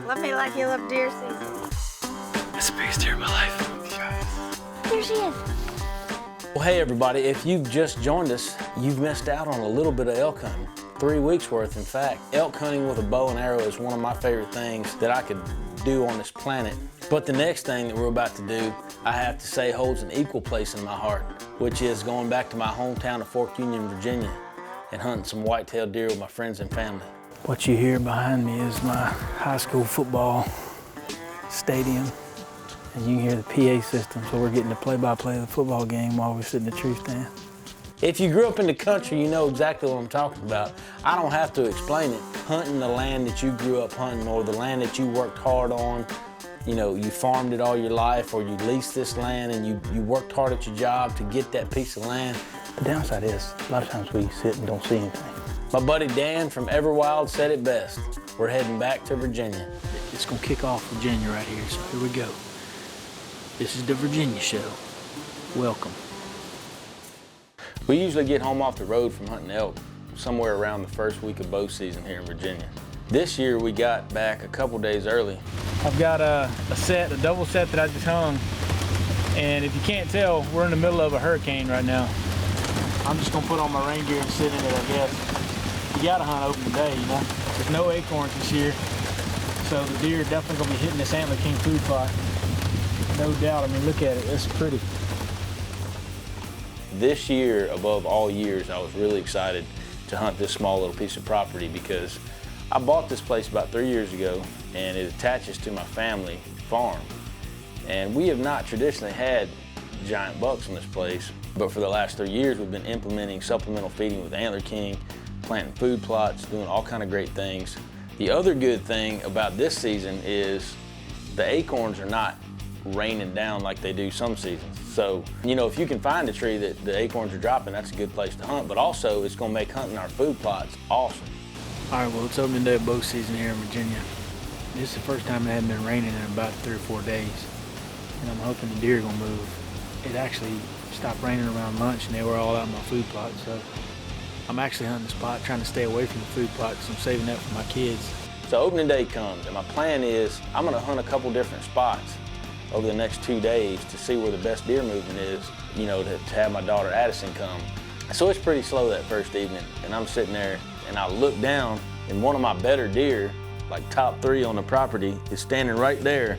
Love me like you love deer season. That's the biggest deer of my life. There she is. Well, hey everybody, if you've just joined us, you've missed out on a little bit of elk hunting. 3 weeks worth, in fact. Elk hunting with a bow and arrow is one of my favorite things that I could do on this planet. But the next thing that we're about to do, I have to say holds an equal place in my heart, which is going back to my hometown of Fork Union, Virginia, and hunting some white-tailed deer with my friends and family. What you hear behind me is my high school football stadium. And you can hear the PA system, so we're getting the play-by-play of the football game while we're sitting in the tree stand. If you grew up in the country, you know exactly what I'm talking about. I don't have to explain it. Hunting the land that you grew up hunting or the land that you worked hard on, you know, you farmed it all your life or you leased this land and you worked hard at your job to get that piece of land. The downside is, a lot of times we sit and don't see anything. My buddy Dan from Everwild said it best. We're heading back to Virginia. It's gonna kick off Virginia right here, so here we go. This is the Virginia Show. Welcome. We usually get home off the road from hunting elk somewhere around the first week of bow season here in Virginia. This year we got back a couple days early. I've got a double set that I just hung. And if you can't tell, we're in the middle of a hurricane right now. I'm just gonna put on my rain gear and sit in it, I guess. You gotta hunt open today, you know? There's no acorns this year, so the deer are definitely gonna be hitting this Antler King food plot. No doubt. I mean, look at it. It's pretty. This year, above all years, I was really excited to hunt this small little piece of property because I bought this place about 3 years ago, and it attaches to my family farm. And we have not traditionally had giant bucks in this place, but for the last 3 years, we've been implementing supplemental feeding with Antler King, planting food plots, doing all kind of great things. The other good thing about this season is the acorns are not raining down like they do some seasons. So, you know, if you can find a tree that the acorns are dropping, that's a good place to hunt, but also it's gonna make hunting our food plots awesome. All right, well, it's opening day of bow season here in Virginia. This is the first time it hadn't been raining in about 3 or 4 days, and I'm hoping the deer are gonna move. It actually stopped raining around lunch and they were all out in my food plot, so I'm actually hunting the spot, trying to stay away from the food plot because I'm saving that for my kids. So opening day comes, and my plan is I'm gonna hunt a couple different spots over the next 2 days to see where the best deer movement is, you know, to have my daughter Addison come. So it's pretty slow that first evening, and I'm sitting there and I look down and one of my better deer, like top 3 on the property, is standing right there.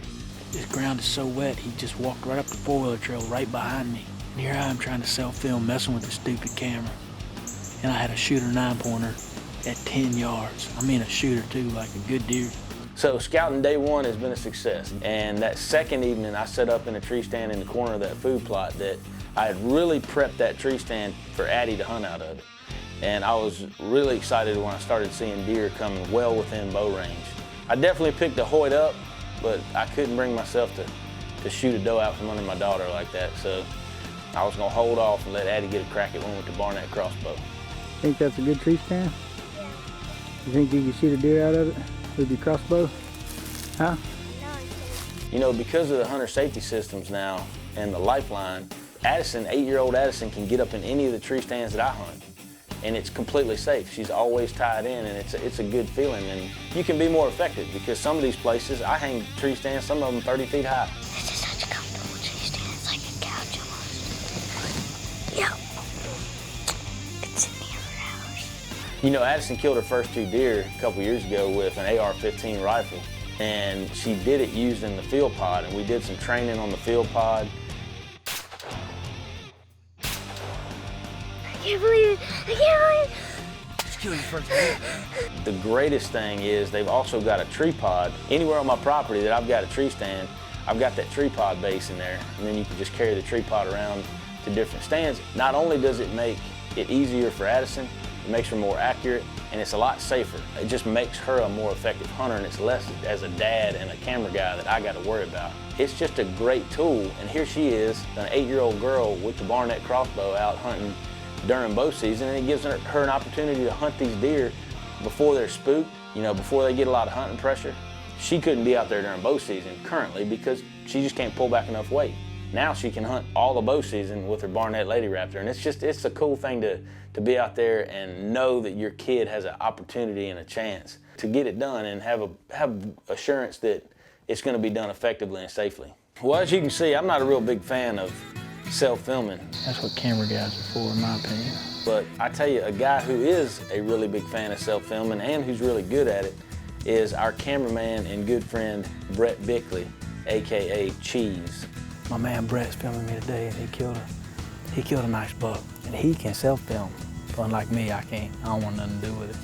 This ground is so wet, he just walked right up the 4-wheeler trail right behind me. And here I am trying to self-film, messing with the stupid camera. And I had a shooter 9-pointer at 10 yards. I mean a shooter too, like a good deer. So scouting day 1 has been a success. And that second evening, I set up in a tree stand in the corner of that food plot that I had really prepped that tree stand for Addie to hunt out of it. And I was really excited when I started seeing deer coming well within bow range. I definitely picked a Hoyt up, but I couldn't bring myself to shoot a doe out from under my daughter like that. So I was gonna hold off and let Addie get a crack at one with the Barnett crossbow. Think that's a good tree stand? Yeah. You think you can shoot a deer out of it with your crossbow? Huh? You know, because of the hunter safety systems now and the lifeline, Addison, 8-year-old Addison, can get up in any of the tree stands that I hunt. And it's completely safe. She's always tied in, and it's a good feeling. And you can be more effective because some of these places, I hang tree stands, some of them 30 feet high. This is such a comfortable tree stand. It's like a couch almost. Yep. It's in here for hours. You know, Addison killed her first 2 deer a couple years ago with an AR-15 rifle. And she did it used in the field pod, and we did some training on the field pod. I can't believe it. I can't believe it. Just killed your first deer. The greatest thing is they've also got a tree pod. Anywhere on my property that I've got a tree stand, I've got that tree pod base in there, and then you can just carry the tree pod around to different stands. Not only does it make it easier for Addison, it makes her more accurate, and it's a lot safer. It just makes her a more effective hunter, and it's less as a dad and a camera guy that I got to worry about. It's just a great tool, and here she is, an 8-year-old girl with the Barnett crossbow out hunting during bow season, and it gives her an opportunity to hunt these deer before they're spooked, you know, before they get a lot of hunting pressure. She couldn't be out there during bow season currently because she just can't pull back enough weight. now she can hunt all the bow season with her Barnett Lady Raptor. And it's a cool thing to be out there and know that your kid has an opportunity and a chance to get it done and have assurance that it's going to be done effectively and safely. Well, as you can see, I'm not a real big fan of self-filming. That's what camera guys are for, in my opinion. But I tell you, a guy who is a really big fan of self-filming and who's really good at it is our cameraman and good friend, Brett Bickley, AKA Cheese. My man Brett's filming me today, and he killed a nice buck. And he can self-film. Unlike me, I can't. I don't want nothing to do with it.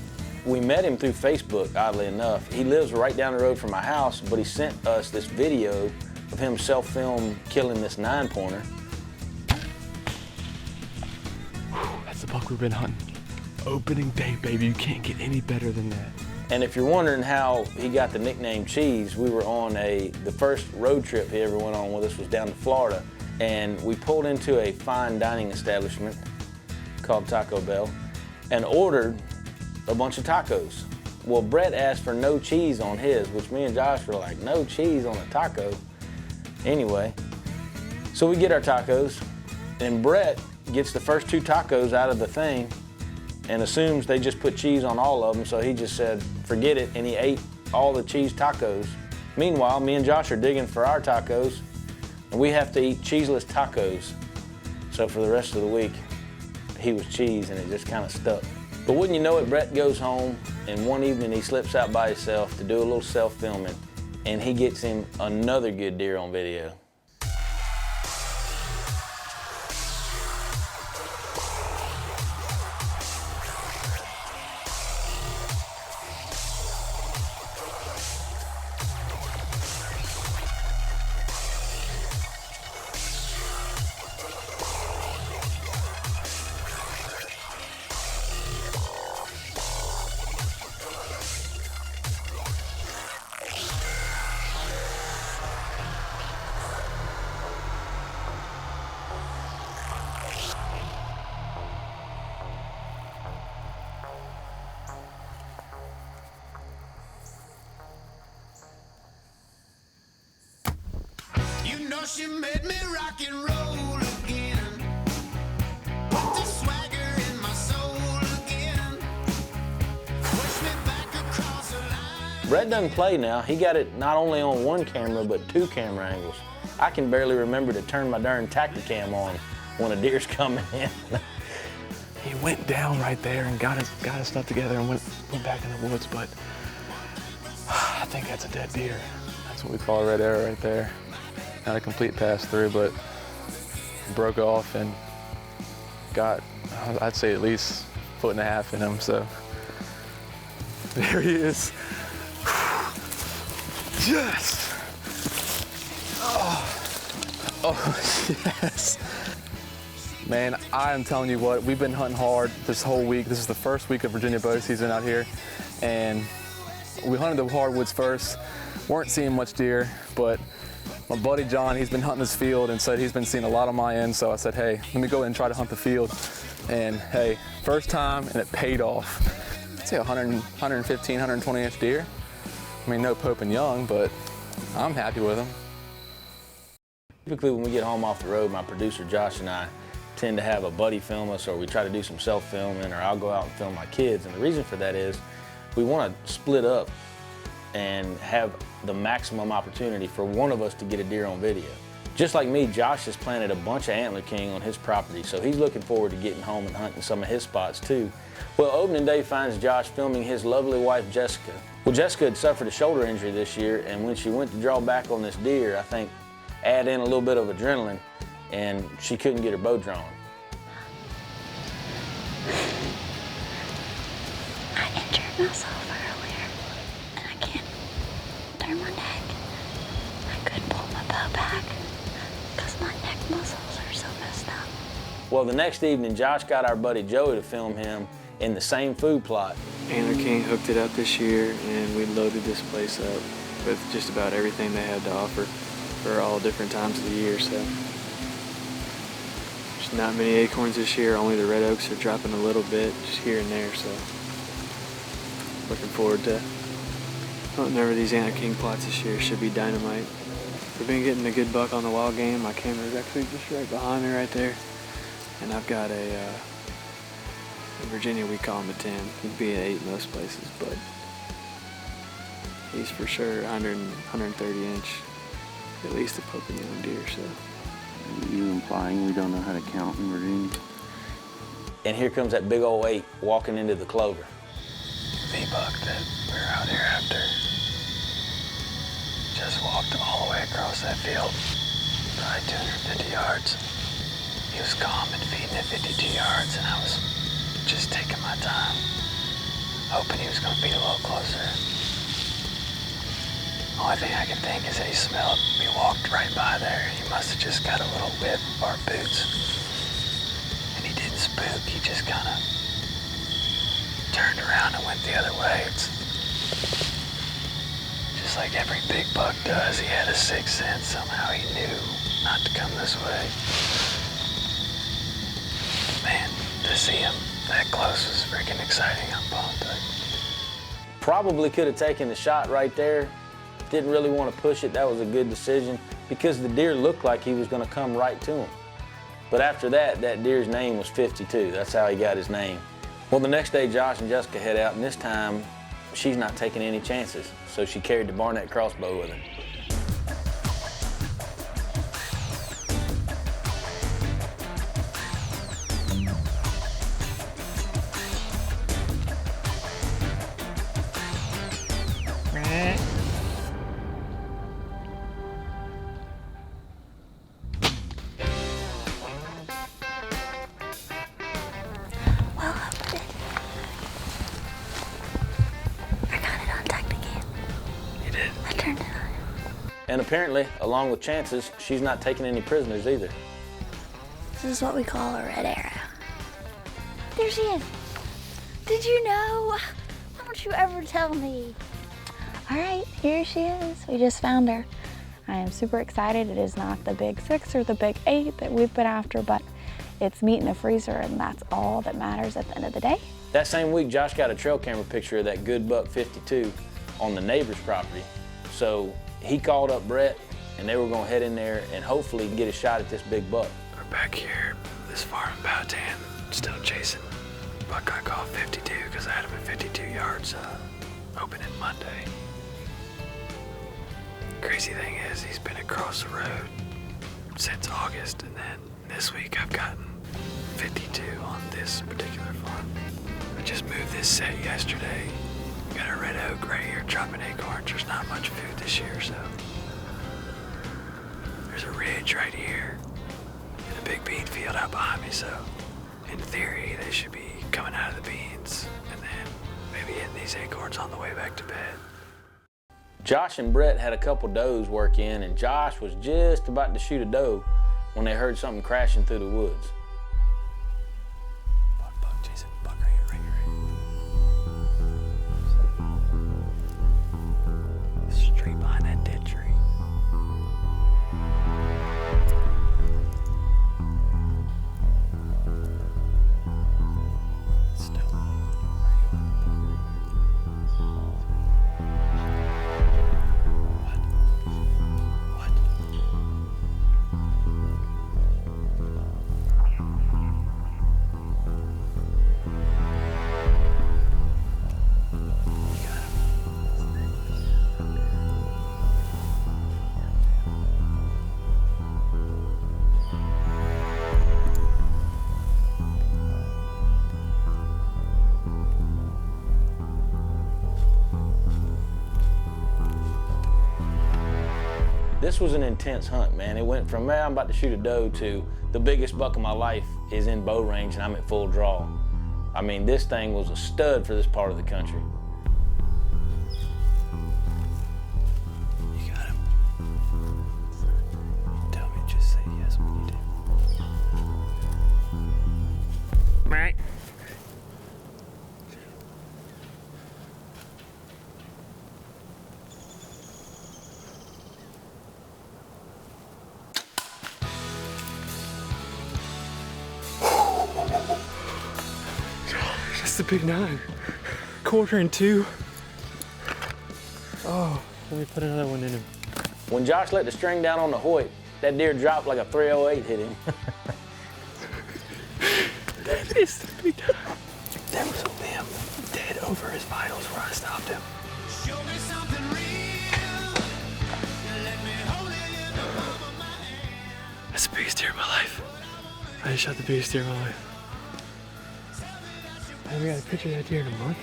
We met him through Facebook, oddly enough. He lives right down the road from my house, but he sent us this video of him self-film killing this 9-pointer. That's the buck we've been hunting. Opening day, baby. You can't get any better than that. And if you're wondering how he got the nickname Cheese, we were on the first road trip he ever went on with us was down to Florida. And we pulled into a fine dining establishment called Taco Bell and ordered a bunch of tacos. Well, Brett asked for no cheese on his, which me and Josh were like, no cheese on a taco? Anyway, so we get our tacos, and Brett gets the first 2 tacos out of the thing and assumes they just put cheese on all of them, so he just said, forget it, and he ate all the cheese tacos. Meanwhile, me and Josh are digging for our tacos, and we have to eat cheeseless tacos. So for the rest of the week, he was cheese, and it just kind of stuck. But wouldn't you know it, Brett goes home, and one evening he slips out by himself to do a little self-filming, and he gets him another good deer on video. She made me rock and roll again. Put the swagger in my soul again. Push me back across the line. Brett doesn't play now. He got it not only on 1 camera, but 2 camera angles. I can barely remember to turn my darn Tacticam on when a deer's coming in. He went down right there and got his stuff together and went back in the woods, but I think that's a dead deer. That's what we call a red arrow right there. Not a complete pass through, but broke off and got, I'd say, at least 1.5 feet in him, so there he is. Yes! Oh, yes. Man, I am telling you what, we've been hunting hard this whole week. This is the first week of Virginia bow season out here, and we hunted the hardwoods first. Weren't seeing much deer, but my buddy John, he's been hunting this field and said he's been seeing a lot on my end, so I said, hey, let me go ahead and try to hunt the field. And hey, first time, and it paid off. I'd say 115, 120-inch deer. I mean, no Pope and Young, but I'm happy with them. Typically when we get home off the road, my producer Josh and I tend to have a buddy film us, or we try to do some self-filming, or I'll go out and film my kids. And the reason for that is we want to split up and have the maximum opportunity for one of us to get a deer on video. Just like me, Josh has planted a bunch of Antler King on his property, so he's looking forward to getting home and hunting some of his spots too. Well, opening day finds Josh filming his lovely wife, Jessica. Well, Jessica had suffered a shoulder injury this year, and when she went to draw back on this deer, I think add in a little bit of adrenaline, and she couldn't get her bow drawn. I injured myself earlier, and I can't turn my neck. I couldn't pull my bow back because my neck muscles are so messed up. Well, the next evening, Josh got our buddy Joey to film him in the same food plot. Antler King hooked it up this year, and we loaded this place up with just about everything they had to offer for all different times of the year. So there's not many acorns this year. Only the red oaks are dropping a little bit, just here and there. So looking forward to hunting over these Antler King plots this year. Should be dynamite. We've been getting a good buck on the wild game. My camera's actually just right behind me right there. And I've got in Virginia we call him a 10. He'd be an 8 in most places, but he's for sure 130 inch, at least a puppy young deer, so. Are you implying we don't know how to count in Virginia? And here comes that big old 8 walking into the clover. The buck that we were out here after just walked all the way across that field, probably 250 yards. He was calm and feeding at 52 yards, and I was just taking my time, hoping he was going to feed a little closer. Only thing I can think is that he smelled. We walked right by there. He must have just got a little whiff of our boots. And he didn't spook. He just kind of turned around and went the other way. It's just like every big buck does. He had a sixth sense. Somehow he knew not to come this way. Man, to see him that close was freaking exciting. I'm pumped. Probably could have taken the shot right there. Didn't really want to push it. That was a good decision because the deer looked like he was going to come right to him. But after that, that deer's name was 52. That's how he got his name. Well, the next day, Josh and Jessica head out, and this time, she's not taking any chances. So she carried the Barnett crossbow with her. Well, I put it. I got it untucked again. You did? I turned it on. And apparently, along with chances, she's not taking any prisoners either. This is what we call a red arrow. There she is. Did you know? Why don't you ever tell me? All right, here she is. We just found her. I am super excited. It is not the big 6 or the big 8 that we've been after, but it's meat in the freezer, and that's all that matters at the end of the day. That same week, Josh got a trail camera picture of that good buck 52 on the neighbor's property. So he called up Brett, and they were gonna head in there and hopefully get a shot at this big buck. We're back here, this farm in Powhatan, still chasing buck I call 52 because I had him at 52 yards opening Monday. Crazy thing is, he's been across the road since August, and then this week I've gotten 52 on this particular farm. I just moved this set yesterday. Got a red oak right here dropping acorns. There's not much food this year, so there's a ridge right here and a big bean field out behind me, so in theory they should be coming out of the beans and then maybe hitting these acorns on the way back to bed. Josh and Brett had a couple does work in, and Josh was just about to shoot a doe when they heard something crashing through the woods. Buck, Jason, buck right here, right here. Straight behind that dead tree. Still. What? This was an intense hunt, man. It went from, man, I'm about to shoot a doe to the biggest buck of my life is in bow range and I'm at full draw. I mean, this thing was a stud for this part of the country. You got him. Tell me, just say yes when you do. Right. That's the big 9. 1/4 and 2. Oh, let me put another one in him. When Josh let the string down on the Hoyt, that deer dropped like a 308 hit him. That is the big time. There was a limb dead over his vitals where I stopped him. Show me something real. Let me hold it in the palm of my hand. That's the biggest deer of my life. I just shot the biggest deer of my life. I haven't got a picture of that deer in a month.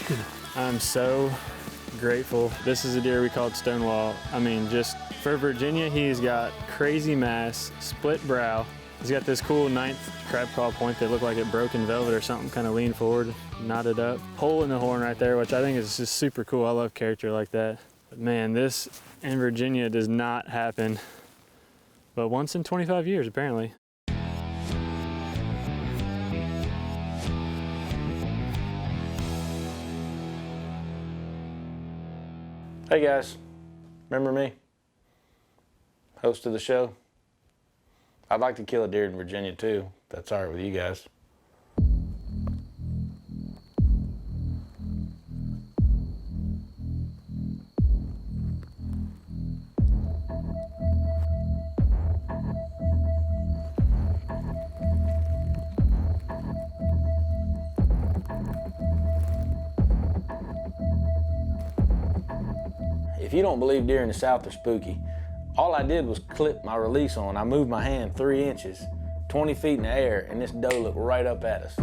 Dude. I'm so grateful. This is a deer we called Stonewall. I mean, just for Virginia, he's got crazy mass, split brow. He's got this cool 9th crab claw point that looked like it broke in velvet or something, kind of leaned forward, knotted up. Hole in the horn right there, which I think is just super cool. I love character like that. But man, this in Virginia does not happen, but once in 25 years, apparently. Hey guys, remember me? Host of the show. I'd like to kill a deer in Virginia too, if that's all right with you guys. If you don't believe deer in the South are spooky, all I did was clip my release on. I moved my hand 3 inches, 20 feet in the air, and this doe looked right up at us.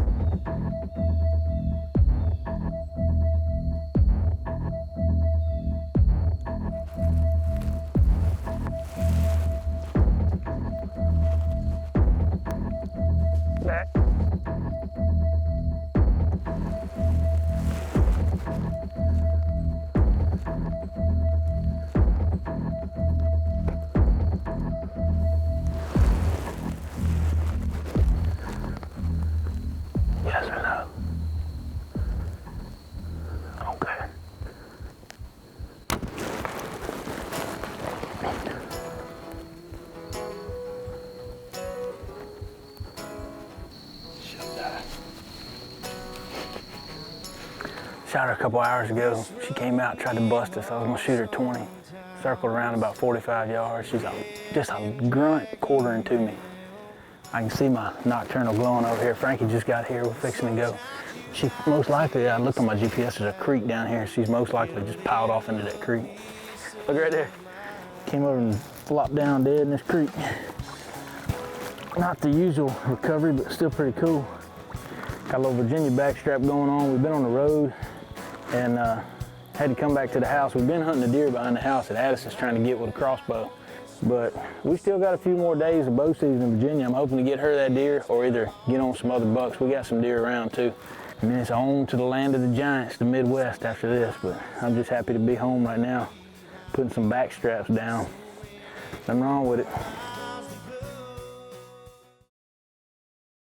Yes or no? Okay. Shot her a couple hours ago. She came out, tried to bust us. I was gonna shoot her 20. Circled around about 45 yards. She's just a grunt quartering to me. I can see my nocturnal glowing over here. Frankie just got here. We're fixing to go. She most likely, I looked on my GPS, there's a creek down here. She's most likely just piled off into that creek. Look right there. Came over and flopped down dead in this creek. Not the usual recovery, but still pretty cool. Got a little Virginia backstrap going on. We've been on the road and had to come back to the house. We've been hunting a deer behind the house that Addison's trying to get with a crossbow. But we still got a few more days of bow season in Virginia. I'm hoping to get her that deer or either get on some other bucks. We got some deer around too. And then it's on to the land of the giants, the Midwest after this. But I'm just happy to be home right now, putting some back straps down. Nothing wrong with it.